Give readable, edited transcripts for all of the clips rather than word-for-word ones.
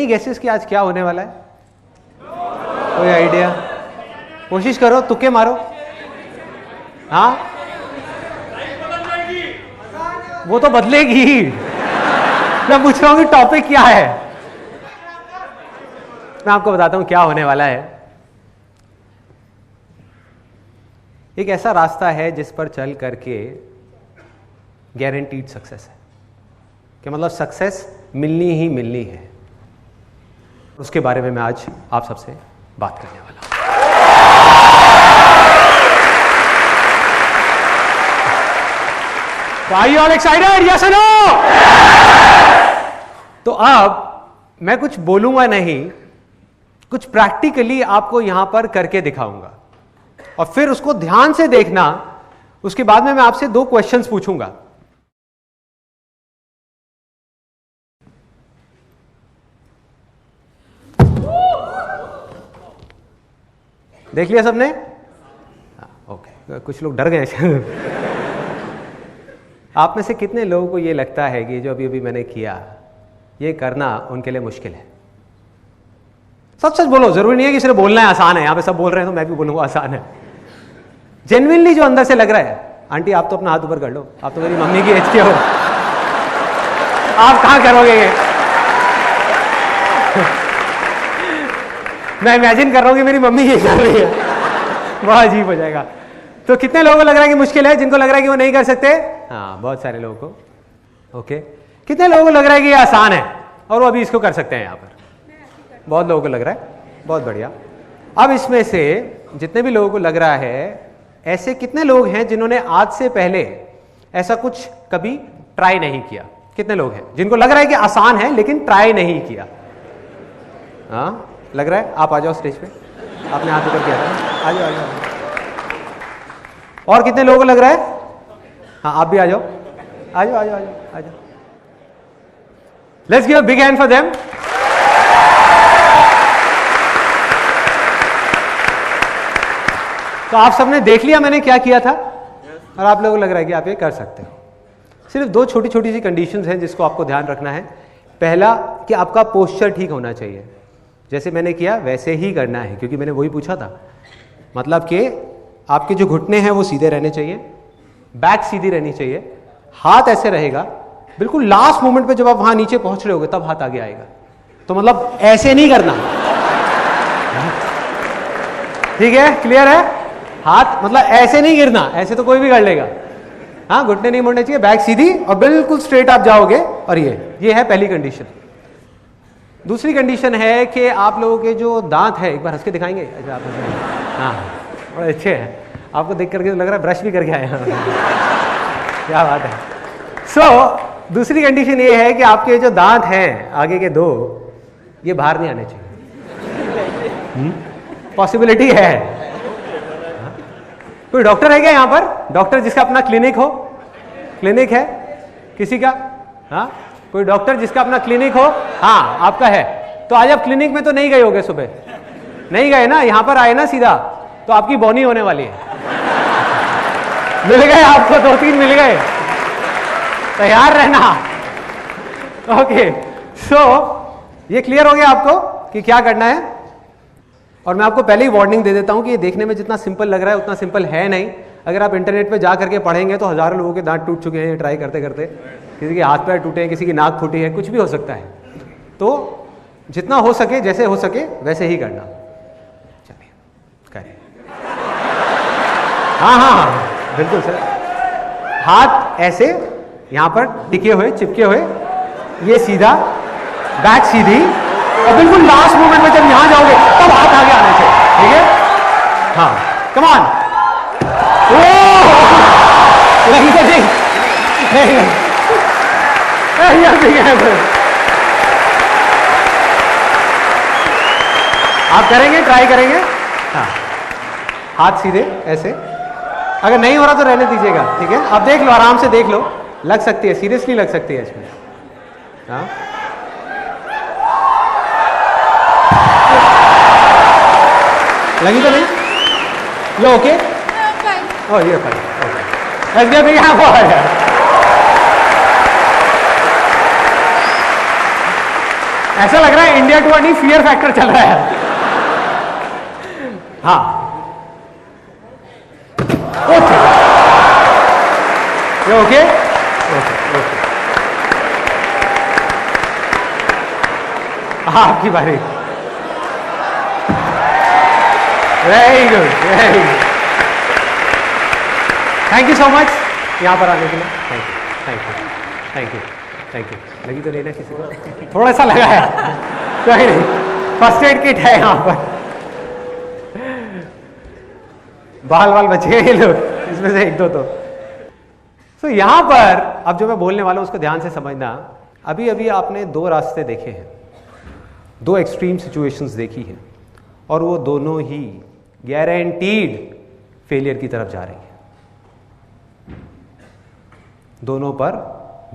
Any guesses कि आज क्या होने वाला है? कोई आइडिया? कोशिश करो, तुक्के मारो। हाँ, वो तो बदलेगी। मैं पूछ रहा हूं कि टॉपिक क्या है। मैं आपको बताता हूं क्या होने वाला है। एक ऐसा रास्ता है जिस पर चल करके गारंटीड सक्सेस है, कि मतलब सक्सेस मिलनी ही मिलनी है। उसके बारे में मैं आज आप सबसे बात करने वाला हूं। Are you all excited? Yes or no? तो अब मैं कुछ बोलूंगा नहीं, कुछ प्रैक्टिकली आपको यहां पर करके दिखाऊंगा और फिर उसको ध्यान से देखना। उसके बाद में मैं आपसे 2 क्वेश्चंस पूछूंगा। देख लिया सबने? ओके, कुछ लोग डर गए। आप में से कितने लोगों को यह लगता है कि जो अभी अभी मैंने किया ये करना उनके लिए मुश्किल है? सच सच बोलो, जरूरी नहीं है कि सिर्फ बोलना है आसान है। यहां पे सब बोल रहे हैं तो मैं भी बोलूंगा आसान है। जेन्युइनली जो अंदर से लग रहा है। आंटी आप तो अपना हाथ ऊपर कर लो, आप तो मेरी मम्मी की एज के हो, आप कहां करोगे ये? मैं इमेजिन कर रहा हूं कि मेरी मम्मी ये कर रही है, बड़ा अजीब हो जाएगा। तो कितने लोगों को लग रहा है कि मुश्किल है? जिनको लग रहा है कि वो नहीं कर सकते? हाँ, बहुत सारे लोगों को। ओके, कितने लोगों को लग रहा है कि ये आसान है और वो अभी इसको कर सकते हैं? यहां पर बहुत लोगों को लग रहा है। बहुत बढ़िया। अब इसमें से जितने भी लोगों को लग रहा है, ऐसे कितने लोग हैं जिन्होंने आज से पहले ऐसा कुछ कभी ट्राई नहीं किया? कितने लोग हैं जिनको लग रहा है कि आसान है लेकिन ट्राई नहीं किया? हाँ, लग रहा है। आप आ जाओ स्टेज पे, आपने हाथ ऊपर किया था। आ जाओ, आ जाओ। और कितने लोगों को लग रहा है? हाँ, आप भी आ जाओ, आ जाओ, आ जाओ, आ जाओ। Let's give a big hand for them. तो आप सबने देख लिया मैंने क्या किया था और आप लोगों को लग रहा है कि आप ये कर सकते हो। सिर्फ 2 छोटी छोटी सी कंडीशंस हैं जिसको आपको ध्यान रखना है। पहला कि आपका पोस्चर ठीक होना चाहिए, जैसे मैंने किया वैसे ही करना है, क्योंकि मैंने वही पूछा था। मतलब कि आपके जो घुटने हैं वो सीधे रहने चाहिए, बैक सीधी रहनी चाहिए, हाथ ऐसे रहेगा। बिल्कुल लास्ट मोमेंट पे जब आप वहां नीचे पहुंच रहे होगे तब हाथ आगे आएगा। तो मतलब ऐसे नहीं करना, ठीक है? क्लियर है? हाथ मतलब ऐसे नहीं गिरना, ऐसे तो कोई भी कर लेगा। हाँ, घुटने नहीं मोड़ने चाहिए, बैक सीधी और बिल्कुल स्ट्रेट आप जाओगे। और ये है पहली कंडीशन। दूसरी कंडीशन है कि आप लोगों के जो दांत है, एक बार हंस के दिखाएंगे? अच्छा, आप हाँ, बड़े अच्छे हैं। आपको देख करके लग रहा है ब्रश भी करके आए हैं। क्या बात है। दूसरी कंडीशन ये है कि आपके जो दांत हैं आगे के 2, ये बाहर नहीं आने चाहिए। पॉसिबिलिटी है। कोई डॉक्टर है क्या यहाँ पर? डॉक्टर जिसका अपना क्लिनिक हो? क्लिनिक है किसी का? हाँ, कोई डॉक्टर जिसका अपना क्लिनिक हो? हाँ, आपका है। तो आज आप क्लिनिक में तो नहीं गए होगे, सुबह नहीं गए ना, यहाँ पर आए ना सीधा, तो आपकी बोनी होने वाली है। मिल गए आपको, 2-3 मिल गए, तैयार रहना। ओके, ये क्लियर हो गया आपको कि क्या करना है। और मैं आपको पहले ही वार्निंग दे देता हूं कि ये देखने में जितना सिंपल लग रहा है उतना सिंपल है नहीं। अगर आप इंटरनेट पे जा करके पढ़ेंगे तो हजारों लोगों के दांत टूट चुके हैं ट्राई करते करते। किसी के हाथ पैर टूटे हैं, किसी की नाक फूटी है, कुछ भी हो सकता है। तो जितना हो सके, जैसे हो सके वैसे ही करना। चलिए करें। हाँ हाँ हाँ, बिल्कुल सर। हाथ ऐसे यहां पर टिके हुए, चिपके हुए, ये सीधा, बैक सीधी, और बिल्कुल लास्ट मोमेंट में जब यहां जाओगे तब हाथ आगे आने चाहिए। ठीक है? हाँ, कम ऑन। आप करेंगे, ट्राई करेंगे? हाँ, हाथ सीधे ऐसे। अगर नहीं हो रहा तो रहने दीजिएगा, ठीक है? आप देख लो, आराम से देख लो, लग सकती है, सीरियसली लग सकती है इसमें। हाँ, लगी तो नहीं? You okay? I'm fine. Oh, you're fine. Okay. Let's give a big hand for her. ऐसा लग रहा है इंडिया टू नहीं फियर फैक्टर चल रहा है। हाँ ओके ओके ओके ओके, आपकी बारी। Very good very good, thank you so much यहाँ पर आने के लिए। Thank you thank you thank you thank you. लगी तो नहीं ना किसी को? थोड़ा सा लगा है, कोई नहीं, फर्स्ट एड किट है यहाँ पर। बाल बाल बच गए ये लोग, इसमें से एक दो तो यहां पर अब जो मैं बोलने वाला हूं उसको ध्यान से समझना। अभी अभी आपने दो रास्ते देखे हैं, दो एक्सट्रीम सिचुएशंस देखी हैं, और वो दोनों ही गारंटीड फेलियर की तरफ जा रही है। दोनों पर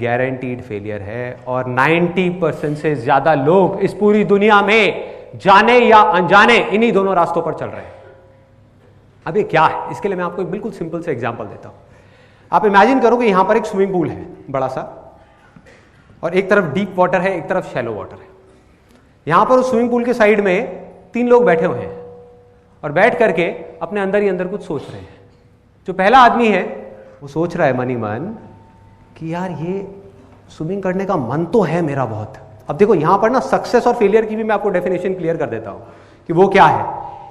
गारंटीड फेलियर है, और 90% से ज्यादा लोग इस पूरी दुनिया में जाने या अनजाने इन्हीं दोनों रास्तों पर चल रहे हैं। अब ये क्या है, इसके लिए मैं आपको एक बिल्कुल सिंपल से एग्जांपल देता हूं। आप इमेजिन करो कि यहां पर एक स्विमिंग पूल है बड़ा सा, और एक तरफ डीप वाटर है, एक तरफ शैलो वाटर है। यहां पर उस स्विमिंग पूल के साइड में 3 लोग बैठे हुए हैं, और बैठ करके अपने अंदर ही अंदर कुछ सोच रहे हैं। जो पहला आदमी है वो सोच रहा है मन ही मन कि यार ये स्विमिंग करने का मन तो है मेरा बहुत। अब देखो यहां पर ना सक्सेस और फेलियर की भी मैं आपको डेफिनेशन क्लियर कर देता हूं कि वो क्या है।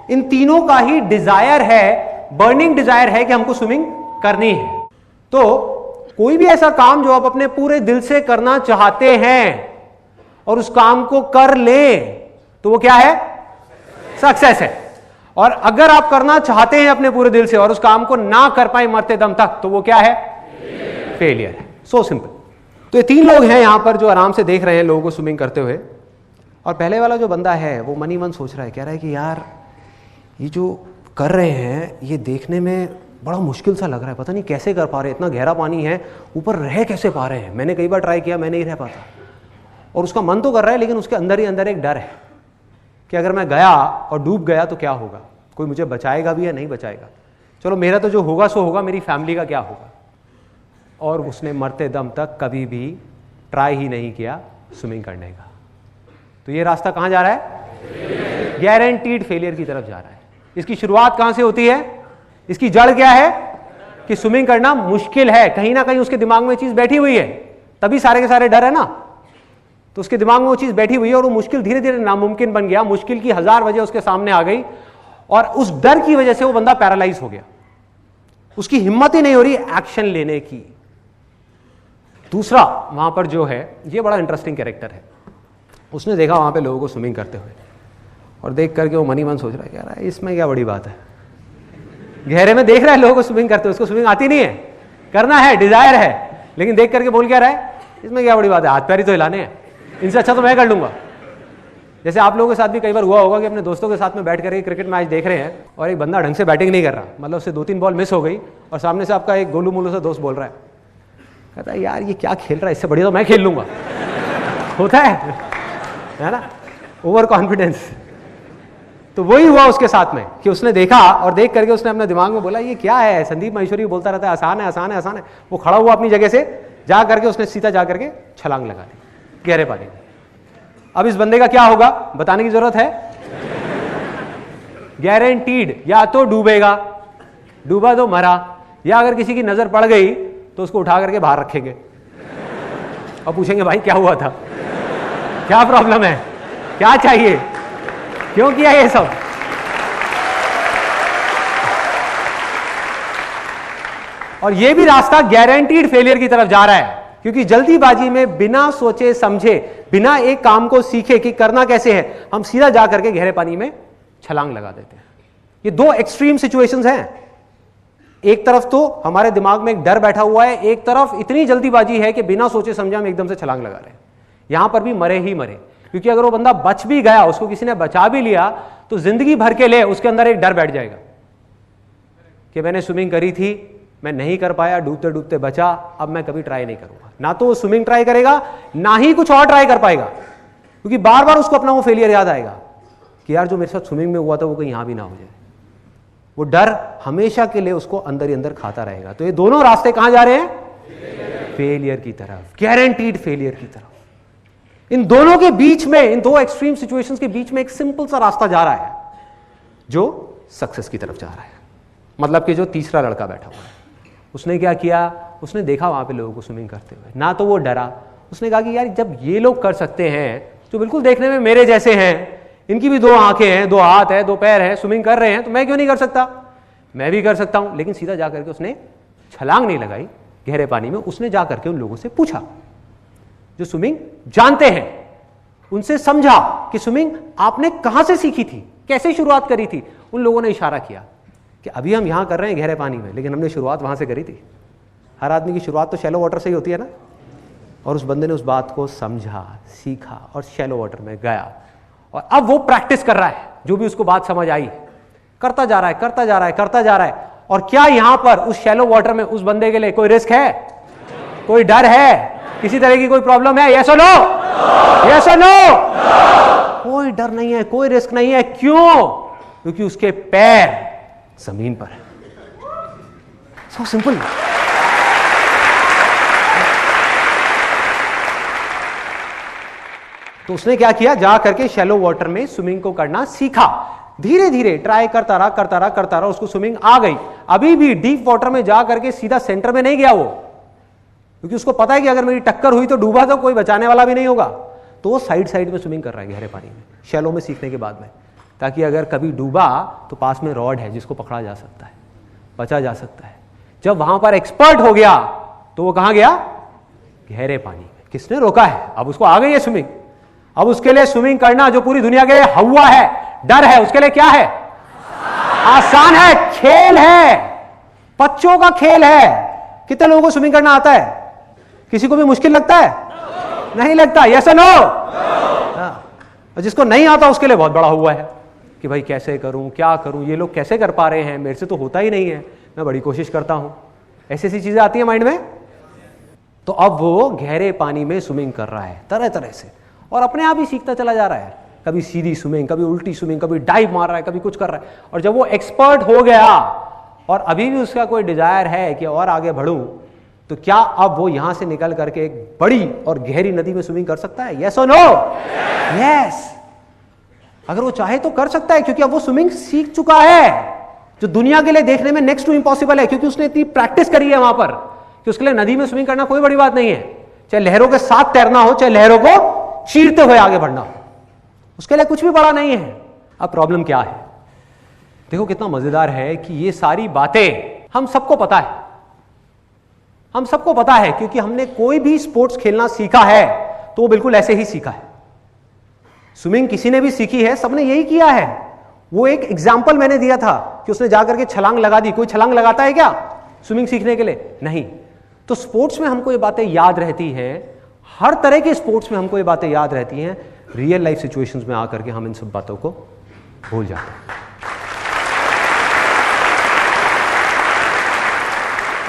इन तीनों का ही डिजायर है, बर्निंग डिजायर है कि हमको स्विमिंग करनी है। तो कोई भी ऐसा काम जो आप अपने पूरे दिल से करना चाहते हैं और उस काम को कर ले तो वो क्या है? सक्सेस है। और अगर आप करना चाहते हैं अपने पूरे दिल से और उस काम को ना कर पाए मरते दम तक तो वो क्या है? फेलियर है। So simple. तो ये 3 लोग हैं यहां पर जो आराम से देख रहे हैं लोगों को स्विमिंग करते हुए, और पहले वाला जो बंदा है वो मन ही मन सोच रहा है, कह रहा है कि यार ये जो कर रहे हैं ये देखने में बड़ा मुश्किल सा लग रहा है, पता नहीं कैसे कर पा रहे हैं, इतना गहरा पानी है, ऊपर रह कैसे पा रहे हैं। मैंने कई बार ट्राई किया, मैं नहीं रह पाता। और उसका मन तो कर रहा है, लेकिन उसके अंदर ही अंदर एक डर है कि अगर मैं गया और डूब गया तो क्या होगा, कोई मुझे बचाएगा भी या नहीं बचाएगा। चलो मेरा तो जो होगा सो होगा, मेरी फैमिली का क्या होगा। और उसने मरते दम तक कभी भी ट्राई ही नहीं किया स्विमिंग करने का। तो ये रास्ता कहां जा रहा है? गारंटीड फेलियर की तरफ जा रहा है। इसकी शुरुआत कहां से होती है? इसकी जड़ क्या है? कि स्विमिंग करना मुश्किल है। कहीं ना कहीं उसके दिमाग में चीज बैठी हुई है, तभी सारे के सारे डर है ना। तो उसके दिमाग में वो चीज बैठी हुई है और वो मुश्किल धीरे धीरे नामुमकिन बन गया। मुश्किल की 1000 वजह उसके सामने आ गई, और उस डर की वजह से वो बंदा पैरालाइज हो गया। उसकी हिम्मत ही नहीं हो रही एक्शन लेने की। दूसरा वहां पर जो है, ये बड़ा इंटरेस्टिंग कैरेक्टर है। उसने देखा वहां पे लोगों को स्विमिंग करते हुए, और देख करके वो मन ही मन सोच रहा है, कह रहा है इसमें क्या बड़ी बात है। गहरे में देख रहा है लोगों को स्विमिंग करते हुए, उसको स्विमिंग आती नहीं है, करना है, डिजायर है, लेकिन देख करके बोल क्या रहा है, इसमें क्या बड़ी बात है, हाथ पैर ही तो हिलाने हैं, इनसे अच्छा तो मैं कर लूंगा। जैसे आप लोगों के साथ भी कई बार हुआ होगा कि अपने दोस्तों के साथ में बैठ करके क्रिकेट मैच देख रहे हैं और एक बंदा ढंग से बैटिंग नहीं कर रहा, मतलब उससे 2-3 बॉल मिस हो गई, और सामने से आपका एक गोलू मोलू सा दोस्त बोल रहा है, कहता है यार ये क्या खेल रहा है, इससे बढ़िया तो मैं खेल लूंगा। होता है ना, ओवर कॉन्फिडेंस। तो वही हुआ उसके साथ में कि उसने देखा और देख करके उसने अपने दिमाग में बोला ये क्या है, संदीप महेश्वरी बोलता रहता है आसान है आसान है आसान है। वो खड़ा हुआ अपनी जगह से, जा करके उसने सीधा जा करके छलांग लगा दी गहरे पानी में। अब इस बंदे का क्या होगा बताने की जरूरत है? गारंटीड, या तो डूबेगा, डूबा तो मरा, या अगर किसी की नजर पड़ गई तो उसको उठा करके बाहर रखेंगे और पूछेंगे भाई क्या हुआ था, क्या प्रॉब्लम है, क्या चाहिए, क्यों किया ये सब। और ये भी रास्ता गारंटीड फेलियर की तरफ जा रहा है, क्योंकि जल्दीबाजी में बिना सोचे समझे, बिना एक काम को सीखे कि करना कैसे है, हम सीधा जा करके गहरे पानी में छलांग लगा देते हैं। ये 2 एक्सट्रीम सिचुएशंस हैं। एक तरफ तो हमारे दिमाग में एक डर बैठा हुआ है, एक तरफ इतनी जल्दीबाजी है कि बिना सोचे समझे हम एकदम से छलांग लगा रहे हैं। यहां पर भी मरे ही मरे, क्योंकि अगर वो बंदा बच भी गया, उसको किसी ने बचा भी लिया, तो जिंदगी भर के लिए उसके अंदर एक डर बैठ जाएगा कि मैंने स्विमिंग करी थी, मैं नहीं कर पाया, डूबते डूबते बचा, अब मैं कभी ट्राई नहीं करूंगा। ना तो वो स्विमिंग ट्राई करेगा, ना ही कुछ और ट्राई कर पाएगा, क्योंकि बार बार उसको अपना वो फेलियर याद आएगा कि यार जो मेरे साथ स्विमिंग में हुआ था वो कहीं यहां भी ना हो जाए। वो डर हमेशा के लिए उसको अंदर ही अंदर खाता रहेगा। तो ये दोनों रास्ते कहां जा रहे हैं? फेलियर की तरफ, गारंटीड फेलियर की तरफ। इन दोनों के बीच में, इन दो एक्सट्रीम सिचुएशंस के बीच में एक सिंपल सा रास्ता जा रहा है जो सक्सेस की तरफ जा रहा है। मतलब कि जो तीसरा लड़का बैठा हुआ है, उसने क्या किया, उसने देखा वहां पे लोगों को स्विमिंग करते हुए, ना तो वो डरा, उसने कहा कि यार जब ये लोग कर सकते हैं जो बिल्कुल देखने में मेरे जैसे हैं, इनकी भी 2 आंखें हैं, 2 हाथ है, 2 पैर हैं, स्विमिंग कर रहे हैं, तो मैं क्यों नहीं कर सकता, मैं भी कर सकता हूं। लेकिन सीधा जाकर के उसने छलांग नहीं लगाई गहरे पानी में, उसने जाकर के उन लोगों से पूछा जो स्विमिंग जानते हैं, उनसे समझा कि स्विमिंग आपने कहां से सीखी थी, कैसे शुरुआत करी थी। उन लोगों ने इशारा किया कि अभी हम यहां कर रहे हैं गहरे पानी में, लेकिन हमने शुरुआत वहां से करी थी। हर आदमी की शुरुआत तो शैलो वाटर से ही होती है ना। और उस बंदे ने उस बात को समझा, सीखा और शैलो वाटर में गया, और अब वो प्रैक्टिस कर रहा है, जो भी उसको बात समझ आई करता जा रहा है, करता जा रहा है, करता जा रहा है। और क्या यहां पर उस शैलो वाटर में उस बंदे के लिए कोई रिस्क है, कोई डर है, किसी तरह की कोई प्रॉब्लम है? यस और नो? यस और नो? कोई डर नहीं है, कोई रिस्क नहीं है। क्यों? क्योंकि उसके पैर जमीन पर है। So simple. तो उसने क्या किया, जा करके शैलो वाटर में स्विमिंग को करना सीखा। धीरे धीरे ट्राई करता रहा, करता रहा, करता रहा, उसको स्विमिंग आ गई। अभी भी डीप वाटर में जा करके सीधा सेंटर में नहीं गया वो, क्योंकि उसको पता है कि अगर मेरी टक्कर हुई तो डूबा तो कोई बचाने वाला भी नहीं होगा। तो वो साइड साइड में स्विमिंग कर रहा है गहरे पानी में, शैलो में सीखने के बाद में, ताकि अगर कभी डूबा तो पास में रॉड है जिसको पकड़ा जा सकता है, बचा जा सकता है। जब वहां पर एक्सपर्ट हो गया तो वो कहां गया? गहरे पानी में। किसने रोका है? अब उसको आ गई है स्विमिंग। अब उसके लिए स्विमिंग करना जो पूरी दुनिया के लिए हवा है, डर है, उसके लिए क्या है? आसान है, खेल है, बच्चों का खेल है। कितने लोगों को स्विमिंग करना आता है? किसी को भी मुश्किल लगता है? नहीं लगता। यस और नो? और जिसको नहीं आता उसके लिए बहुत बड़ा हुआ है कि भाई कैसे करूं, क्या करूं, ये लोग कैसे कर पा रहे हैं, मेरे से तो होता ही नहीं है, मैं बड़ी कोशिश करता हूं। ऐसी ऐसी चीजें आती है माइंड में। तो अब वो गहरे पानी में स्विमिंग कर रहा है तरह तरह से, और अपने आप ही सीखता चला जा रहा है। कभी सीधी स्विमिंग, कभी उल्टी स्विमिंग, कभी डाइव मार रहा है, कभी कुछ कर रहा है। और जब वो एक्सपर्ट हो गया और अभी भी उसका कोई डिजायर है कि और आगे बढ़ूं, तो क्या अब वो यहां से निकल करके एक बड़ी और गहरी नदी में स्विमिंग कर सकता है? यस और नो? यस। अगर वो चाहे तो कर सकता है, क्योंकि अब वो स्विमिंग सीख चुका है, जो दुनिया के लिए देखने में नेक्स्ट टू इम्पॉसिबल है, क्योंकि उसने इतनी प्रैक्टिस करी है वहां पर कि उसके लिए नदी में स्विमिंग करना कोई बड़ी बात नहीं है। चाहे लहरों के साथ तैरना हो, चाहे लहरों को चीरते हुए आगे बढ़ना हो, उसके लिए कुछ भी बड़ा नहीं है। अब प्रॉब्लम क्या है? देखो कितना मजेदार है कि ये सारी बातें हम सबको पता है, हम सबको पता है, क्योंकि हमने कोई भी स्पोर्ट्स खेलना सीखा है तो वो बिल्कुल ऐसे ही सीखा है। स्विमिंग किसी ने भी सीखी है, सबने यही किया है। वो एक एग्जाम्पल मैंने दिया था कि उसने जाकर के छलांग लगा दी। कोई छलांग लगाता है क्या स्विमिंग सीखने के लिए? नहीं। तो स्पोर्ट्स में हमको ये बातें याद रहती हैं, हर तरह के स्पोर्ट्स में हमको ये बातें याद रहती हैं। रियल लाइफ सिचुएशंस में आकर के हम इन सब बातों को भूल जाते हैं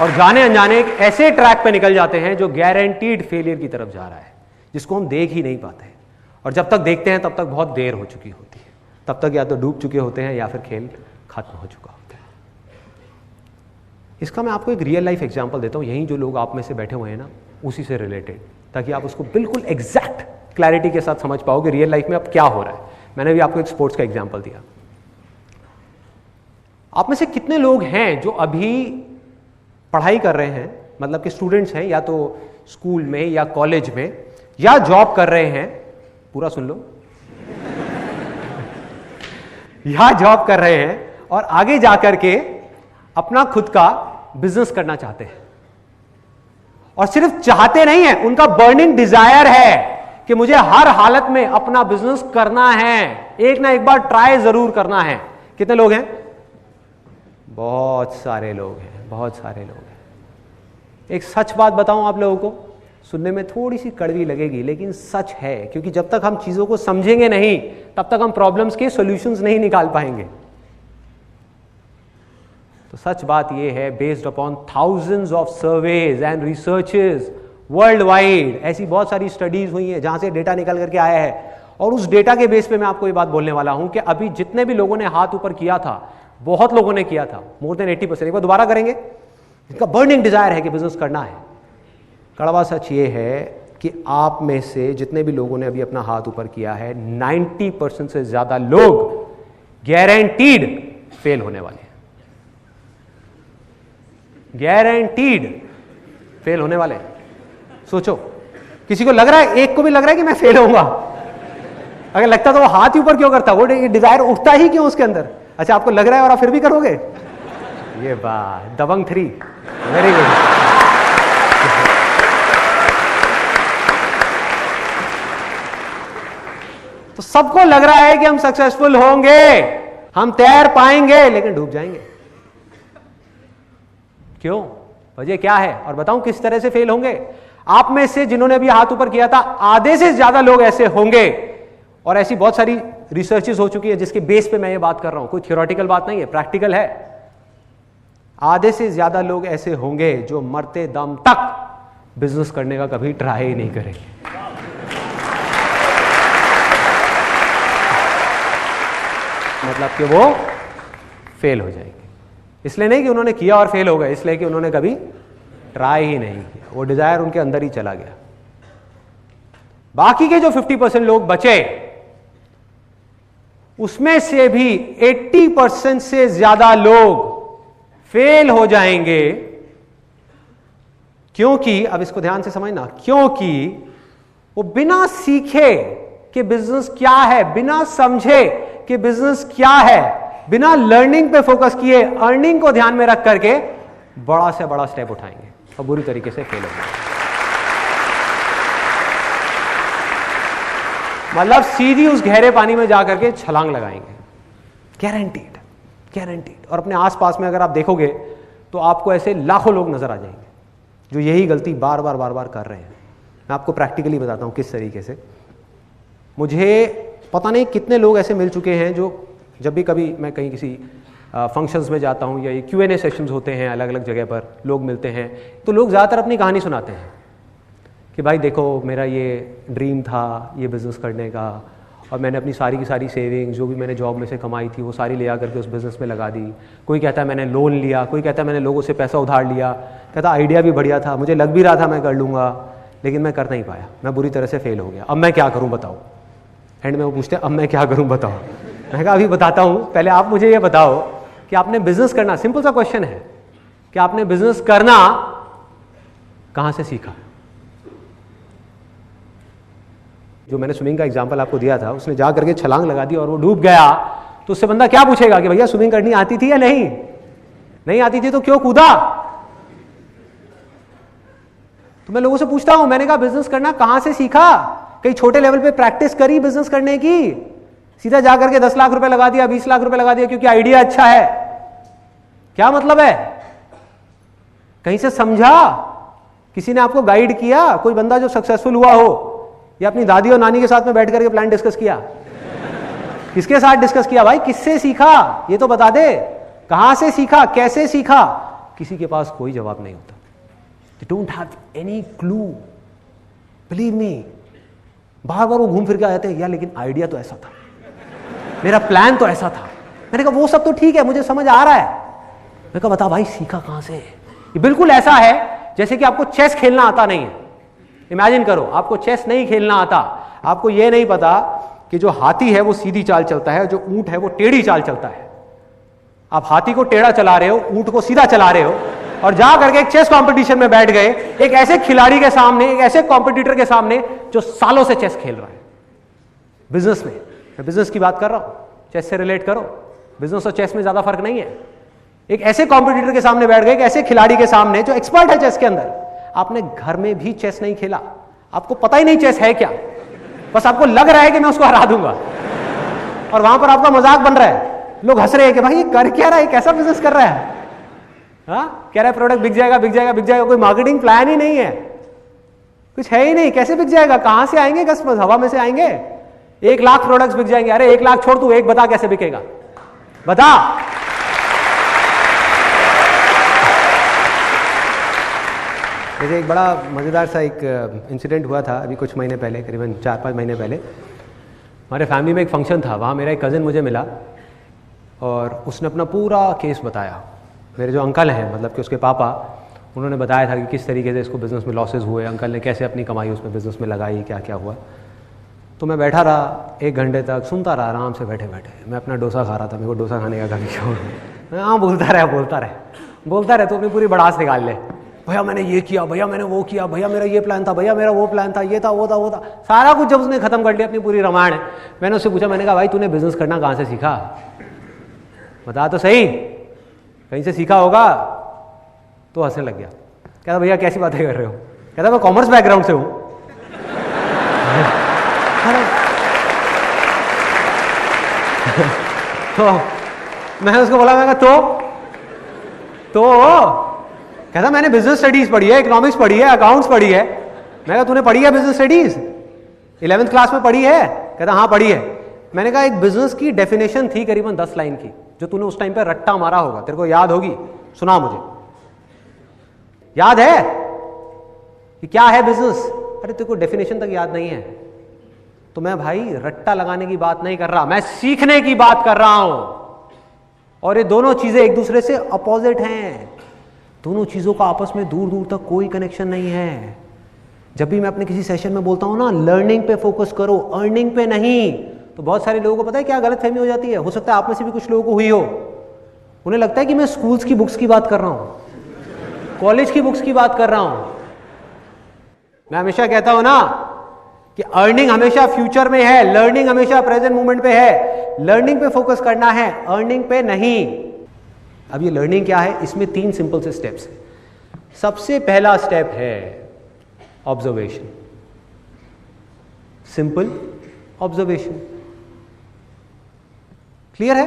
और जाने अनजाने एक ऐसे ट्रैक पे निकल जाते हैं जो गारंटीड फेलियर की तरफ जा रहा है, जिसको हम देख ही नहीं पाते हैं। और जब तक देखते हैं तब तक बहुत देर हो चुकी होती है, तब तक या तो डूब चुके होते हैं या फिर खेल खत्म हो चुका होता है। इसका मैं आपको एक रियल लाइफ एग्जांपल देता हूं, यहीं जो लोग आप में से बैठे हुए हैं ना, उसी से रिलेटेड, ताकि आप उसको बिल्कुल एग्जैक्ट क्लैरिटी के साथ समझ पाओ कि रियल लाइफ में अब क्या हो रहा है। मैंने भी आपको एक स्पोर्ट्स का एग्जांपल दिया। आप में से कितने लोग हैं जो अभी पढ़ाई कर रहे हैं, मतलब कि स्टूडेंट्स हैं, या तो स्कूल में या कॉलेज में या जॉब कर रहे हैं, पूरा सुन लो या जॉब कर रहे हैं और आगे जाकर के अपना खुद का बिजनेस करना चाहते हैं। और सिर्फ चाहते नहीं है, उनका बर्निंग डिजायर है कि मुझे हर हालत में अपना बिजनेस करना है, एक ना एक बार ट्राई जरूर करना है। कितने लोग हैं? बहुत सारे लोग हैं, बहुत सारे लोग हैं। एक सच बात बताऊं आप लोगों को, सुनने में थोड़ी सी कड़वी लगेगी लेकिन सच है, क्योंकि जब तक हम चीजों को समझेंगे नहीं तब तक हम प्रॉब्लम्स के सॉल्यूशंस नहीं निकाल पाएंगे। तो सच बात यह है, based upon thousands of surveys and researches world wide, ऐसी बहुत सारी स्टडीज हुई हैं जहां से डेटा निकल करके आया है। और उस डेटा के बेस पे मैं आपको ये बात बोलने वाला हूं कि अभी जितने भी लोगों ने हाथ ऊपर किया था, बहुत लोगों ने किया था, मोर देन 80%, एक बार दोबारा करेंगे, इनका बर्निंग डिजायर है कि बिजनेस करना है। कड़वा सच ये है कि आप में से जितने भी लोगों ने अभी अपना हाथ ऊपर किया है, 90% से ज्यादा लोग गारंटीड फेल होने वाले हैं। गारंटीड फेल होने वाले हैं। सोचो, किसी को लग रहा है, एक को भी लग रहा है कि मैं फेल होऊंगा? अगर लगता तो वो हाथ ही ऊपर क्यों करता? वो डिजायर उठता ही क्यों उसके अंदर? अच्छा, आपको लग रहा है और आप फिर भी करोगे? ये बात दबंग 3, वेरी गुड। तो सबको लग रहा है कि हम सक्सेसफुल होंगे, हम तैर पाएंगे, लेकिन डूब जाएंगे। क्यों? वजह क्या है? और बताऊं किस तरह से फेल होंगे। आप में से जिन्होंने अभी हाथ ऊपर किया था, आधे से ज्यादा लोग ऐसे होंगे, और ऐसी बहुत सारी रिसर्चेस हो चुकी है जिसके बेस पे मैं ये बात कर रहा हूं, कोई थ्योरेटिकल बात नहीं है, प्रैक्टिकल है। आधे से ज्यादा लोग ऐसे होंगे जो मरते दम तक बिजनेस करने का कभी ट्राई ही नहीं करेंगे। मतलब कि वो फेल हो जाएंगे। इसलिए नहीं कि उन्होंने किया और फेल हो गए, इसलिए कि उन्होंने कभी ट्राई ही नहीं किया, वो डिजायर उनके अंदर ही चला गया। बाकी के जो 50% लोग बचे, उसमें से भी 80% से ज्यादा लोग फेल हो जाएंगे। क्योंकि, अब इसको ध्यान से समझना, क्योंकि वो बिना सीखे कि बिजनेस क्या है, बिना समझे कि बिजनेस क्या है, बिना लर्निंग पे फोकस किए, अर्निंग को ध्यान में रख करके बड़ा से बड़ा स्टेप उठाएंगे और बुरी तरीके से फेल होंगे। मतलब सीधी उस गहरे पानी में जाकर के छलांग लगाएंगे, गारंटीड, गारंटीड। और अपने आसपास में अगर आप देखोगे तो आपको ऐसे लाखों लोग नजर आ जाएंगे जो यही गलती बार बार बार बार कर रहे हैं। मैं आपको प्रैक्टिकली बताता हूं किस तरीके से। मुझे पता नहीं कितने लोग ऐसे मिल चुके हैं जो जब भी कभी मैं कहीं किसी फंक्शंस में जाता हूं या ये Q&A सेशंस होते हैं, अलग अलग जगह पर लोग मिलते हैं, तो लोग ज़्यादातर अपनी कहानी सुनाते हैं कि भाई देखो, मेरा ये ड्रीम था ये बिज़नेस करने का, और मैंने अपनी सारी की सारी सेविंग्स जो भी मैंने जॉब में से कमाई थी वो सारी ले आ करके उस बिज़नेस में लगा दी। कोई कहता है मैंने लोन लिया, कोई कहता है मैंने लोगों से पैसा उधार लिया, कहता आइडिया भी बढ़िया था, मुझे लग भी रहा था मैं कर लूँगा, लेकिन मैं कर नहीं पाया, मैं बुरी तरह से फेल हो गया, अब मैं क्या करूँ बताओ। एंड में वो पूछते हैं अब मैं क्या करूँ बताओ। मैं कहा अभी बताता हूँ, पहले आप मुझे ये बताओ कि आपने बिजनेस करना, सिंपल सा क्वेश्चन है कि आपने बिजनेस करना कहां से सीखा। जो मैंने स्विमिंग का एग्जांपल आपको दिया था, उसने जा करके छलांग लगा दी और वो डूब गया, तो उससे बंदा क्या पूछेगा कि भैया स्विमिंग करनी आती थी या नहीं? नहीं आती थी तो क्यों कूदा? तो मैं लोगों से पूछता हूं, मैंने कहा बिजनेस करना कहां से सीखा? कहीं छोटे लेवल पे प्रैक्टिस करी बिजनेस करने की? सीधा जाकर के 10 लाख रुपए लगा दिया, 20 लाख रुपए लगा दिया क्योंकि आइडिया अच्छा है? क्या मतलब है? कहीं से समझा? किसी ने आपको गाइड किया? कोई बंदा जो सक्सेसफुल हुआ हो, या अपनी दादी और नानी के साथ में बैठ करके प्लान डिस्कस किया? किसके साथ डिस्कस किया भाई? किससे सीखा ये तो बता दे। कहां से सीखा, कैसे सीखा? किसी के पास कोई जवाब नहीं होता। They don't have any clue. Believe me, बार बार वो घूम फिर के आ जाते हैं, यार लेकिन आइडिया तो ऐसा था, मेरा प्लान तो ऐसा था। मैंने कहा वो सब तो ठीक है, मुझे समझ आ रहा है। मैं कहा बता भाई सीखा कहां से? ये बिल्कुल ऐसा है जैसे कि आपको चेस खेलना आता नहीं है। इमेजिन करो आपको चेस नहीं खेलना आता, आपको ये नहीं पता कि जो हाथी है वो सीधी चाल चलता है, जो ऊंट है वो टेढ़ी चाल चलता है। आप हाथी को टेढ़ा चला रहे हो, ऊंट को सीधा चला रहे हो, और जा करके एक चेस कंपटीशन में बैठ गए, एक ऐसे खिलाड़ी के सामने, एक ऐसे कॉम्पिटिटर के सामने जो सालों से चेस खेल रहा है। बिजनेस में, मैं बिजनेस की बात कर रहा हूं, चेस से रिलेट करो, बिजनेस और चेस में ज्यादा फर्क नहीं है। एक ऐसे कॉम्पिटिटर के सामने बैठ गए, एक ऐसे खिलाड़ी के सामने जो एक्सपर्ट है चेस के अंदर। आपने घर में भी चेस नहीं खेला, आपको पता ही नहीं चेस है क्या, बस आपको लग रहा है कि मैं उसको हरा दूंगा, और वहां पर आपका मजाक बन रहा है। लोग हंस रहे हैं कि भाई ये कर क्या रहा है, कैसा बिजनेस कर रहा है, हाँ कह रहा है प्रोडक्ट बिक जाएगा बिक जाएगा बिक जाएगा। कोई मार्केटिंग प्लान ही नहीं है, कुछ है ही नहीं, कैसे बिक जाएगा, कहां से आएंगे कस्टमर्स, हवा में से आएंगे। 1 लाख प्रोडक्ट्स बिक जाएंगे। अरे 1 लाख छोड़, तू एक बता कैसे बिकेगा, बता। जैसे एक बड़ा मजेदार सा एक इंसिडेंट हुआ था अभी कुछ महीने पहले, करीबन 4-5 महीने पहले। हमारे फैमिली में एक फंक्शन था, वहाँ मेरा एक कज़न मुझे मिला और उसने अपना पूरा केस बताया। मेरे जो अंकल हैं, मतलब कि उसके पापा, उन्होंने बताया था कि किस तरीके से इसको बिज़नेस में लॉसेस हुए, अंकल ने कैसे अपनी कमाई उसमें बिज़नेस में लगाई, क्या क्या हुआ। तो मैं बैठा रहा 1 घंटे तक, सुनता रहा आराम से बैठे बैठे। मैं अपना डोसा खा रहा था, मेरे को डोसा खाने का कभी शौक है। हाँ, बोलता रहे तो अपनी पूरी बड़ास निकाल ले। भैया मैंने ये किया, भैया मैंने वो किया, भैया मेरा ये प्लान था, भैया मेरा वो प्लान था, ये था वो था वो था, सारा कुछ जब उसने खत्म कर लिया अपनी पूरी रामायण। मैंने उससे पूछा, मैंने कहा भाई तूने बिजनेस करना कहाँ से सीखा, बता तो सही, कहीं से सीखा होगा। तो हंसने लग गया, कहता भैया कैसी बातें कर रहे हो, कहता मैं कॉमर्स बैकग्राउंड से हूं। तो मैंने उसको बोला, मैं तो कहता मैंने बिजनेस स्टडीज पढ़ी है, इकोनॉमिक्स पढ़ी है, अकाउंट्स पढ़ी है। मैं कहा तूने पढ़ी है बिजनेस स्टडीज, 11th क्लास में पढ़ी है? कहता हाँ पढ़ी है। मैंने कहा एक बिजनेस की डेफिनेशन थी करीबन 10 लाइन की, जो तूने उस टाइम पे रट्टा मारा होगा, तेरे को याद होगी, सुना मुझे, याद है कि क्या है बिजनेस? अरे तेरे को डेफिनेशन तक याद नहीं है तो मैं भाई रट्टा लगाने की बात नहीं कर रहा, मैं सीखने की बात कर रहा हूं। और ये दोनों चीजें एक दूसरे से अपोजिट हैं, दोनों चीजों का आपस में दूर दूर तक कोई कनेक्शन नहीं है। जब भी मैं अपने किसी सेशन में बोलता हूं ना, लर्निंग पे फोकस करो, अर्निंग पे नहीं, तो बहुत सारे लोगों को पता है क्या गलतफहमी हो जाती है, हो सकता है आप में से भी कुछ लोगों को हुई हो। उन्हें लगता है कि मैं स्कूल्स की बुक्स की बात कर रहा हूं, कॉलेज की बुक्स की बात कर रहा हूं। मैं हमेशा कहता हूं ना कि अर्निंग हमेशा फ्यूचर में है, लर्निंग हमेशा प्रेजेंट मोमेंट पे है। लर्निंग पे फोकस करना है, अर्निंग पे नहीं। अब ये लर्निंग क्या है, इसमें 3 सिंपल से स्टेप्स हैं। सबसे पहला स्टेप है ऑब्जर्वेशन, सिंपल ऑब्जर्वेशन। क्लियर है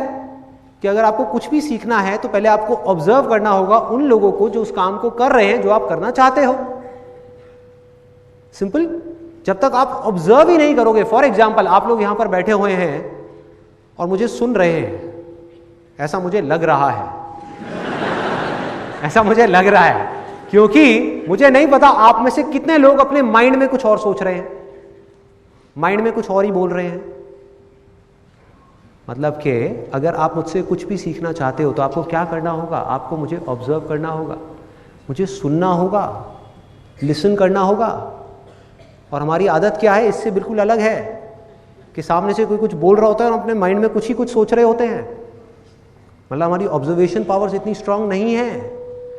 कि अगर आपको कुछ भी सीखना है तो पहले आपको ऑब्जर्व करना होगा उन लोगों को जो उस काम को कर रहे हैं जो आप करना चाहते हो। सिंपल। जब तक आप ऑब्जर्व ही नहीं करोगे, फॉर एग्जाम्पल आप लोग यहां पर बैठे हुए हैं और मुझे सुन रहे हैं, ऐसा मुझे लग रहा है, ऐसा मुझे लग रहा है, क्योंकि मुझे नहीं पता आप में से कितने लोग अपने माइंड में कुछ और सोच रहे हैं, माइंड में कुछ और ही बोल रहे हैं। मतलब कि अगर आप मुझसे कुछ भी सीखना चाहते हो तो आपको क्या करना होगा, आपको मुझे ऑब्जर्व करना होगा, मुझे सुनना होगा, लिसन करना होगा। और हमारी आदत क्या है, इससे बिल्कुल अलग है कि सामने से कोई कुछ बोल रहा होता है और अपने माइंड में कुछ ही कुछ सोच रहे होते हैं। मतलब हमारी ऑब्जर्वेशन पावर्स इतनी स्ट्रांग नहीं है।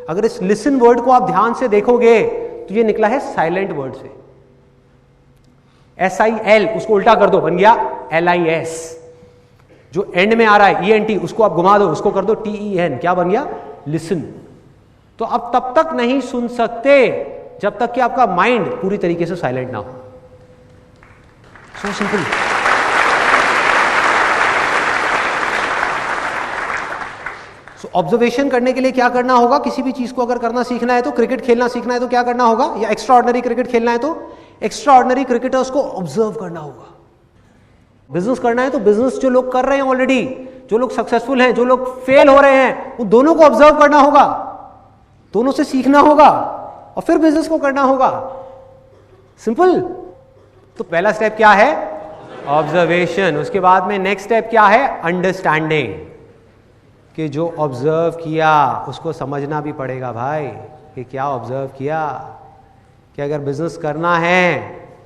अगर इस लिसन वर्ड को आप ध्यान से देखोगे तो ये निकला है साइलेंट वर्ड से, SIL, उसको उल्टा कर दो, बन गया LIS। जो एंड में आ रहा है ENT, उसको आप घुमा दो, उसको कर दो TEN, क्या बन गया? लिसन। तो अब तब तक नहीं सुन सकते जब तक कि आपका माइंड पूरी तरीके से साइलेंट ना हो। So simple. सो ऑब्जर्वेशन करने के लिए क्या करना होगा, किसी भी चीज को अगर करना सीखना है तो, क्रिकेट खेलना सीखना है तो क्या करना होगा, या एक्स्ट्रा ऑर्डिनरी क्रिकेट खेलना है तो एक्स्ट्रा ऑर्डिनरी क्रिकेटर्स को ऑब्जर्व करना होगा। बिजनेस करना है तो बिजनेस जो लोग कर रहे हैं ऑलरेडी, जो लोग सक्सेसफुल हैं, जो लोग फेल हो रहे हैं, उन दोनों को ऑब्जर्व करना होगा, दोनों से सीखना होगा और फिर बिजनेस को करना होगा। सिंपल। तो पहला स्टेप क्या है? ऑब्जर्वेशन। उसके बाद में नेक्स्ट स्टेप क्या है? अंडरस्टैंडिंग। कि जो ऑब्जर्व किया उसको समझना भी पड़ेगा भाई, कि क्या ऑब्जर्व किया। कि अगर बिजनेस करना है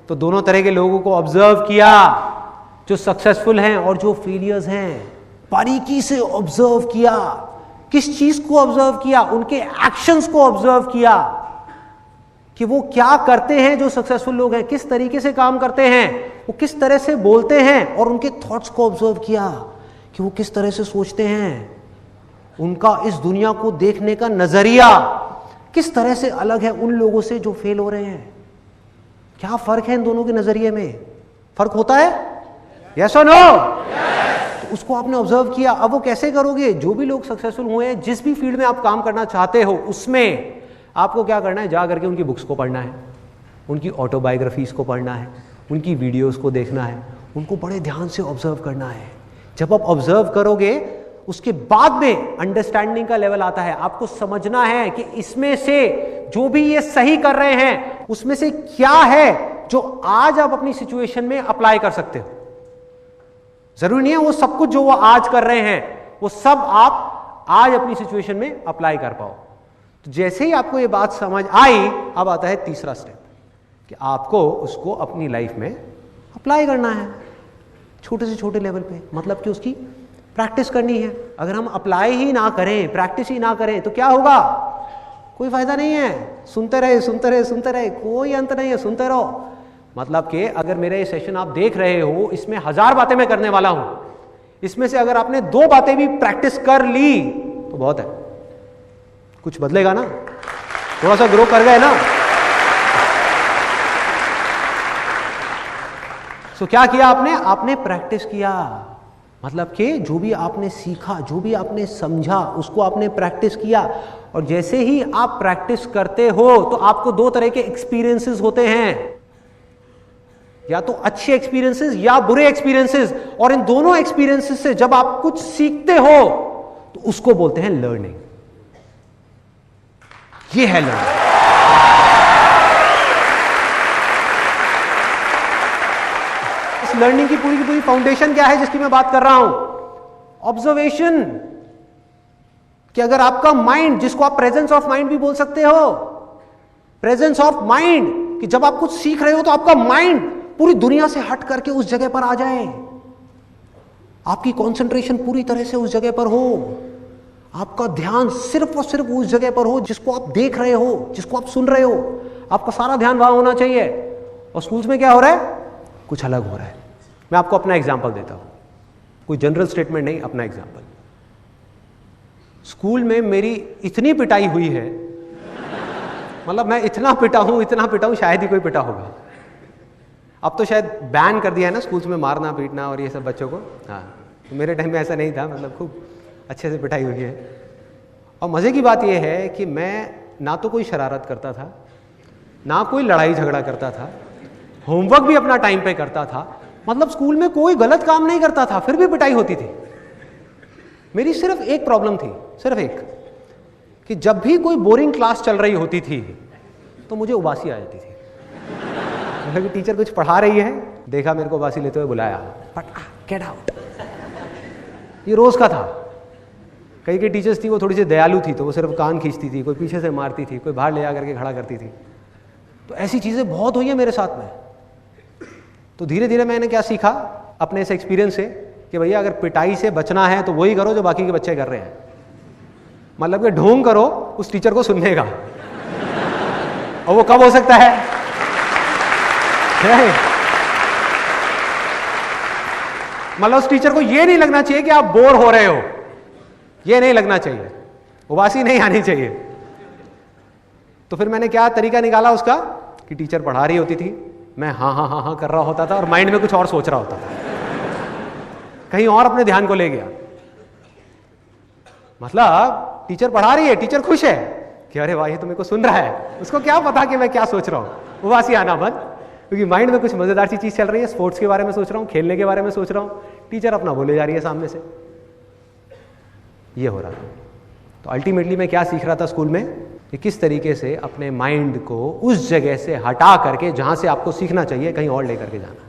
तो दोनों तरह के लोगों को ऑब्जर्व किया, जो सक्सेसफुल हैं और जो फेलियर्स हैं, बारीकी से ऑब्जर्व किया। किस चीज को ऑब्जर्व किया? उनके एक्शंस को ऑब्जर्व किया कि वो क्या करते हैं, जो सक्सेसफुल लोग हैं किस तरीके से काम करते हैं, वो किस तरह से बोलते हैं, और उनके थॉट्स को ऑब्जर्व किया कि वो किस तरह से सोचते हैं, उनका इस दुनिया को देखने का नजरिया किस तरह से अलग है उन लोगों से जो फेल हो रहे हैं। क्या फर्क है इन दोनों के नजरिए में? फर्क होता है? यस और नो? तो उसको आपने ऑब्जर्व किया। अब वो कैसे करोगे? जो भी लोग सक्सेसफुल हुए हैं, जिस भी फील्ड में आप काम करना चाहते हो, उसमें आपको क्या करना है? जा करके उनकी बुक्स को पढ़ना है, उनकी ऑटोबायोग्राफीज को पढ़ना है, उनकी वीडियोस को देखना है, उनको बड़े ध्यान से ऑब्जर्व करना है। जब आप ऑब्जर्व करोगे उसके बाद में अंडरस्टैंडिंग का लेवल आता है। आपको समझना है कि इसमें से जो भी ये सही कर रहे हैं उसमें से क्या है जो आज आप अपनी सिचुएशन में अप्लाई कर सकते हो। जरूरी नहीं है वो सब कुछ जो वो आज कर रहे हैं वो सब आप आज अपनी सिचुएशन में अप्लाई कर पाओ। जैसे ही आपको ये बात समझ आई, अब आता है तीसरा स्टेप कि आपको उसको अपनी लाइफ में अप्लाई करना है, छोटे से छोटे लेवल पे, मतलब कि उसकी प्रैक्टिस करनी है। अगर हम अप्लाई ही ना करें, प्रैक्टिस ही ना करें, तो क्या होगा? कोई फायदा नहीं है। सुनते रहे सुनते रहे सुनते रहे, कोई अंत नहीं है, सुनते रहो। मतलब कि अगर मेरा ये सेशन आप देख रहे हो, इसमें 1000 बातें मैं करने वाला हूं, इसमें से अगर आपने 2 बातें भी प्रैक्टिस कर ली तो बहुत है। कुछ बदलेगा ना, थोड़ा सा ग्रो कर गए ना। सो क्या किया आपने? आपने प्रैक्टिस किया, मतलब कि जो भी आपने सीखा, जो भी आपने समझा, उसको आपने प्रैक्टिस किया। और जैसे ही आप प्रैक्टिस करते हो तो आपको 2 तरह के एक्सपीरियंसेस होते हैं, या तो अच्छे एक्सपीरियंसेस या बुरे एक्सपीरियंसेस। और इन दोनों एक्सपीरियंसेस से जब आप कुछ सीखते हो तो उसको बोलते हैं लर्निंग। ये है लर्निंग। इस लर्निंग की पूरी फाउंडेशन क्या है जिसकी मैं बात कर रहा हूं? ऑब्जर्वेशन। कि अगर आपका माइंड, जिसको आप प्रेजेंस ऑफ माइंड भी बोल सकते हो, प्रेजेंस ऑफ माइंड, कि जब आप कुछ सीख रहे हो तो आपका माइंड पूरी दुनिया से हट करके उस जगह पर आ जाए, आपकी कंसंट्रेशन पूरी तरह से उस जगह पर हो, आपका ध्यान सिर्फ और सिर्फ उस जगह पर हो जिसको आप देख रहे हो, जिसको आप सुन रहे हो। आपका सारा ध्यान वहां होना चाहिए। और स्कूल्स में क्या हो रहा है? कुछ अलग हो रहा है। मैं आपको अपना एग्जाम्पल देता हूं, कोई जनरल स्टेटमेंट नहीं, अपना एग्जाम्पल। स्कूल में मेरी इतनी पिटाई हुई है, मतलब मैं इतना पिटा हूं, शायद ही कोई पिटा होगा। अब तो शायद बैन कर दिया है ना स्कूल्स में मारना पीटना और ये सब बच्चों को। हाँ, तो मेरे टाइम में ऐसा नहीं था, मतलब खूब अच्छे से पिटाई हुई है। और मज़े की बात यह है कि मैं ना तो कोई शरारत करता था, ना कोई लड़ाई झगड़ा करता था, होमवर्क भी अपना टाइम पे करता था, मतलब स्कूल में कोई गलत काम नहीं करता था, फिर भी पिटाई होती थी। मेरी सिर्फ एक प्रॉब्लम थी, सिर्फ एक, कि जब भी कोई बोरिंग क्लास चल रही होती थी तो मुझे उबासी आ जाती थी। मतलब कि टीचर कुछ पढ़ा रही है, देखा मेरे को उबासी लेते हुए बुलाया, गेट आउट। ये रोज का था। कई टीचर्स थी वो थोड़ी सी दयालु थी, तो वो सिर्फ कान खींचती थी, कोई पीछे से मारती थी, कोई बाहर ले जा करके खड़ा करती थी। तो ऐसी चीजें बहुत हुई है मेरे साथ में। तो धीरे धीरे मैंने क्या सीखा अपने इस एक्सपीरियंस से कि भैया अगर पिटाई से बचना है तो वही करो जो बाकी के बच्चे कर रहे हैं। मतलब कि ढोंग करो उस टीचर को सुनने का। और वो कब हो सकता है? मतलब उस टीचर को ये नहीं लगना चाहिए कि आप बोर हो रहे हो, ये नहीं लगना चाहिए, उबासी नहीं आनी चाहिए। तो फिर मैंने क्या तरीका निकाला उसका कि टीचर पढ़ा रही होती थी, मैं हाँ हाँ हाँ हाँ कर रहा होता था और माइंड में कुछ और सोच रहा होता था, कहीं और अपने ध्यान को ले गया। मतलब टीचर पढ़ा रही है, टीचर खुश है कि अरे वाह ये तो मेरे को सुन रहा है, उसको क्या पता कि मैं क्या सोच रहा हूं। उबासी आना बंद, क्योंकि माइंड में कुछ मजेदार सी चीज चल रही है, स्पोर्ट्स के बारे में सोच रहा हूं, खेलने के बारे में सोच रहा हूं, टीचर अपना बोले जा रही है सामने से। ये हो रहा था। तो अल्टीमेटली मैं क्या सीख रहा था स्कूल में कि किस तरीके से अपने माइंड को उस जगह से हटा करके जहां से आपको सीखना चाहिए कहीं और लेकर के जाना,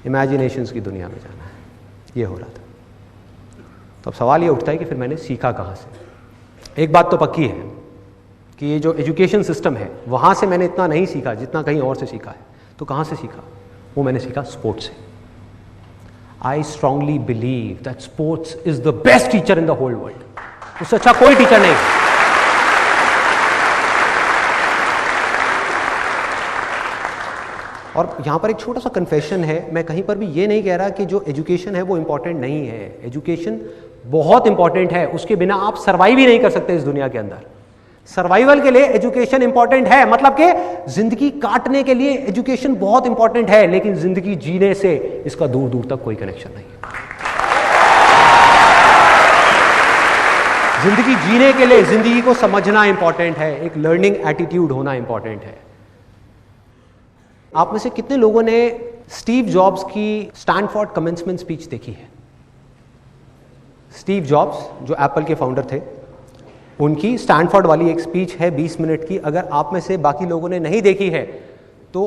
इमेजिनेशंस की दुनिया में जाना है। ये हो रहा था। तो अब सवाल ये उठता है कि फिर मैंने सीखा कहाँ से। एक बात तो पक्की है कि ये जो एजुकेशन सिस्टम है वहाँ से मैंने इतना नहीं सीखा जितना कहीं और से सीखा है। तो कहाँ से सीखा? वो मैंने सीखा स्पोर्ट्स से। I strongly believe that sports is the best teacher in the whole world. उससे अच्छा कोई टीचर नहीं। और यहां पर एक छोटा सा कन्फेशन है, मैं कहीं पर भी ये नहीं कह रहा कि जो एजुकेशन है वो इंपॉर्टेंट नहीं है। एजुकेशन बहुत इंपॉर्टेंट है, उसके बिना आप सर्वाइव ही नहीं कर सकते इस दुनिया के अंदर। सर्वाइवल के लिए एजुकेशन इंपॉर्टेंट है, मतलब कि जिंदगी काटने के लिए एजुकेशन बहुत इंपॉर्टेंट है, लेकिन जिंदगी जीने से इसका दूर दूर तक कोई कनेक्शन नहीं है। जिंदगी जीने के लिए जिंदगी को समझना इंपॉर्टेंट है, एक लर्निंग एटीट्यूड होना इंपॉर्टेंट है। आप में से कितने लोगों ने स्टीव जॉब्स की स्टैनफोर्ड कमेंसमेंट स्पीच देखी है? स्टीव जॉब्स जो एप्पल के फाउंडर थे, उनकी स्टैनफोर्ड वाली एक स्पीच है 20 मिनट की। अगर आप में से बाकी लोगों ने नहीं देखी है तो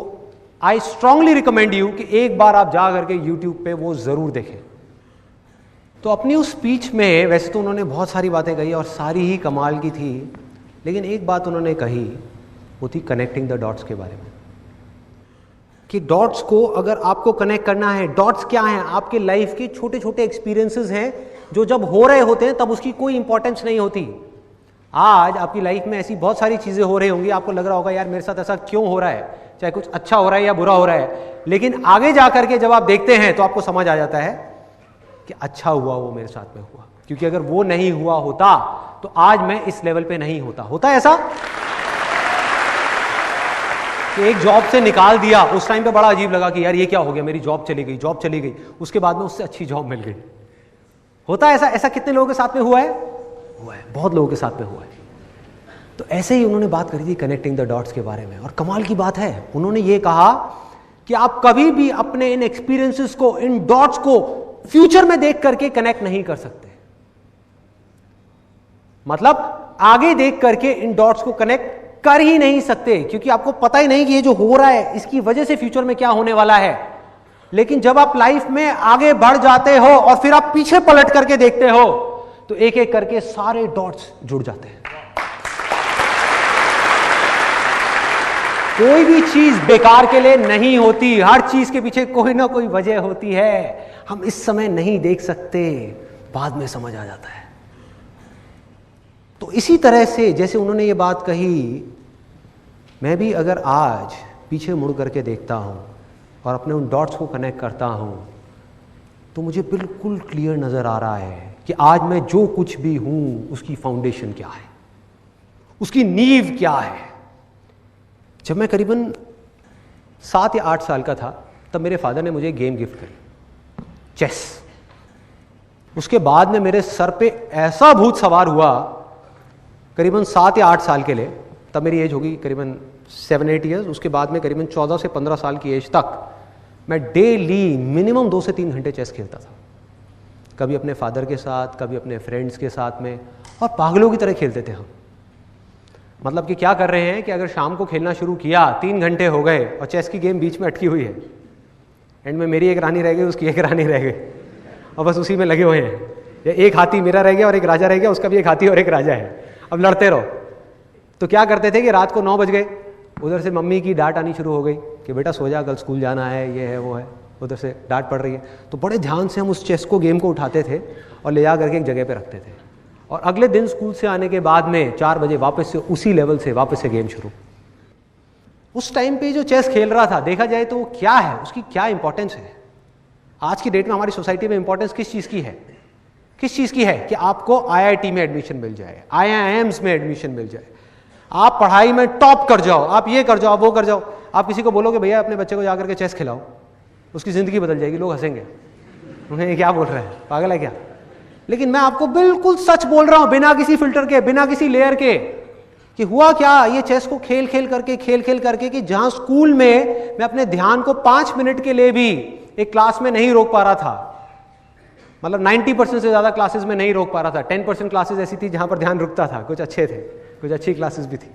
आई स्ट्रांगली रिकमेंड यू कि एक बार आप जा करके यूट्यूब पे वो जरूर देखें। तो अपनी उस स्पीच में वैसे तो उन्होंने बहुत सारी बातें कही और सारी ही कमाल की थी, लेकिन एक बात उन्होंने कही, वो थी कनेक्टिंग द डॉट्स के बारे में, कि डॉट्स को अगर आपको कनेक्ट करना है, डॉट्स क्या हैं? आपके लाइफ के छोटे छोटे एक्सपीरियंसेस हैं जो जब हो रहे होते हैं तब उसकी कोई इंपॉर्टेंस नहीं होती। आज आपकी लाइफ में ऐसी बहुत सारी चीजें हो रही होंगी, आपको लग रहा होगा यार मेरे साथ ऐसा क्यों हो रहा है, चाहे कुछ अच्छा हो रहा है या बुरा हो रहा है, लेकिन आगे जाकर के जब आप देखते हैं तो आपको समझ आ जाता है कि अच्छा हुआ वो मेरे साथ में हुआ, क्योंकि अगर वो नहीं हुआ होता तो आज मैं इस लेवल पे नहीं होता। होता है ऐसा कि एक जॉब से निकाल दिया, उस टाइम पे बड़ा अजीब लगा कि यार ये क्या हो गया, मेरी जॉब चली गई, उसके बाद में उससे अच्छी जॉब मिल गई। होता है ऐसा? ऐसा कितने लोगों के साथ में हुआ है? हुआ है, बहुत लोगों के साथ में हुआ है। तो ऐसे ही उन्होंने बात करी थी कनेक्टिंग द डॉट्स के बारे में, और कमाल की बात है, उन्होंने ये कहा कि आप कभी भी अपने इन एक्सपीरियंसेस को, इन डॉट्स को फ्यूचर में देख करके कनेक्ट नहीं कर सकते। मतलब आगे देख करके इन डॉट्स को कनेक्ट कर ही नहीं सकते, क्योंकि आपको पता ही नहीं कि ये जो हो रहा है इसकी वजह से फ्यूचर में क्या होने वाला है। लेकिन जब आप लाइफ में आगे बढ़ जाते हो और फिर आप पीछे पलट करके देखते हो तो एक एक करके सारे डॉट्स जुड़ जाते हैं। कोई भी चीज बेकार के लिए नहीं होती, हर चीज के पीछे कोई ना कोई वजह होती है। हम इस समय नहीं देख सकते, बाद में समझ आ जाता है। तो इसी तरह से जैसे उन्होंने ये बात कही, मैं भी अगर आज पीछे मुड़ करके देखता हूं और अपने उन डॉट्स को कनेक्ट करता हूं तो मुझे बिल्कुल क्लियर नजर आ रहा है कि आज मैं जो कुछ भी हूं उसकी फाउंडेशन क्या है, उसकी नींव क्या है। जब मैं करीबन 7 या 8 साल का था तब मेरे फादर ने मुझे गेम गिफ्ट करी, चेस। उसके बाद में मेरे सर पे ऐसा भूत सवार हुआ करीबन 7 या 8 साल के लिए, तब मेरी एज होगी करीबन 7-8 ईयर्स। उसके बाद में करीबन 14 से 15 साल की एज तक मैं डेली मिनिमम 2 से 3 घंटे चेस खेलता था, कभी अपने फादर के साथ, कभी अपने फ्रेंड्स के साथ में, और पागलों की तरह खेलते थे हम। मतलब कि क्या कर रहे हैं कि अगर शाम को खेलना शुरू किया, 3 घंटे हो गए और चेस की गेम बीच में अटकी हुई है, एंड में मेरी एक रानी रह गई, उसकी एक रानी रह गई, और बस उसी में लगे हुए हैं। एक हाथी मेरा रह गया और एक राजा रह गया, उसका भी एक हाथी और एक राजा है, अब लड़ते रहो। तो क्या करते थे कि रात को 9 बज गए, उधर से मम्मी की डांट आनी शुरू हो गई कि बेटा सो जा, कल स्कूल जाना है, ये है वो है, उधर से डांट पड़ रही है। तो बड़े ध्यान से हम उस चेस को, गेम को उठाते थे और ले जा करके एक जगह पे रखते थे, और अगले दिन स्कूल से आने के बाद में 4 बजे वापस से उसी लेवल से वापस से गेम शुरू। उस टाइम पे जो चेस खेल रहा था, देखा जाए तो वो क्या है, उसकी क्या इंपॉर्टेंस है। आज की डेट में हमारी सोसाइटी में इंपॉर्टेंस किस चीज की है? किस चीज की है? कि आपको IIT में एडमिशन मिल जाए, IIMs में एडमिशन मिल जाए, आप पढ़ाई में टॉप कर जाओ, आप ये कर जाओ, वो कर जाओ। आप किसी को बोलोगे भैया अपने बच्चे को जाकर के चेस खिलाओ, उसकी जिंदगी बदल जाएगी, लोग हंसेंगे, उन्हें ये क्या बोल रहा है, पागल है क्या? लेकिन मैं आपको बिल्कुल सच बोल रहा हूं, बिना किसी फिल्टर के, बिना किसी लेयर के, कि हुआ क्या, ये चेस को खेल खेल करके कि जहां स्कूल में मैं अपने ध्यान को 5 मिनट के लिए भी एक क्लास में नहीं रोक पा रहा था, मतलब 90% से ज्यादा क्लासेस में नहीं रोक पा रहा था, 10% क्लासेस ऐसी थी जहां पर ध्यान रुकता था, कुछ अच्छे थे, कुछ अच्छी क्लासेस भी थी।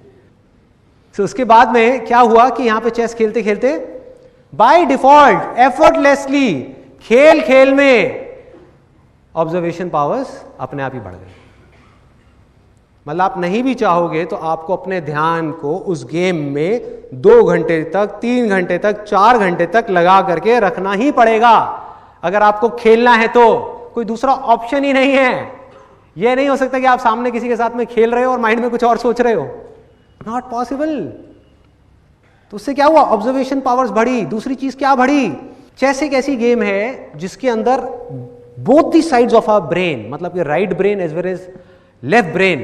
तो उसके बाद में क्या हुआ कि यहां पे चेस खेलते खेलते बाय डिफॉल्ट एफर्टलेसली खेल खेल में ऑब्जर्वेशन पावर्स अपने आप ही बढ़ गए। मतलब आप नहीं भी चाहोगे तो आपको अपने ध्यान को उस गेम में 2 घंटे तक, 3 घंटे तक, 4 घंटे तक लगा करके रखना ही पड़ेगा अगर आपको खेलना है। तो कोई दूसरा ऑप्शन ही नहीं है। यह नहीं हो सकता कि आप सामने किसी के साथ में खेल रहे हो और माइंड में कुछ और सोच रहे हो, नॉट पॉसिबल। तो उससे क्या हुआ, ऑब्जर्वेशन पावर्स बढ़ी। दूसरी चीज क्या बढ़ी, चेस एक ऐसी गेम है जिसके अंदर both the sides of our brain, मतलब कि right brain as well as left brain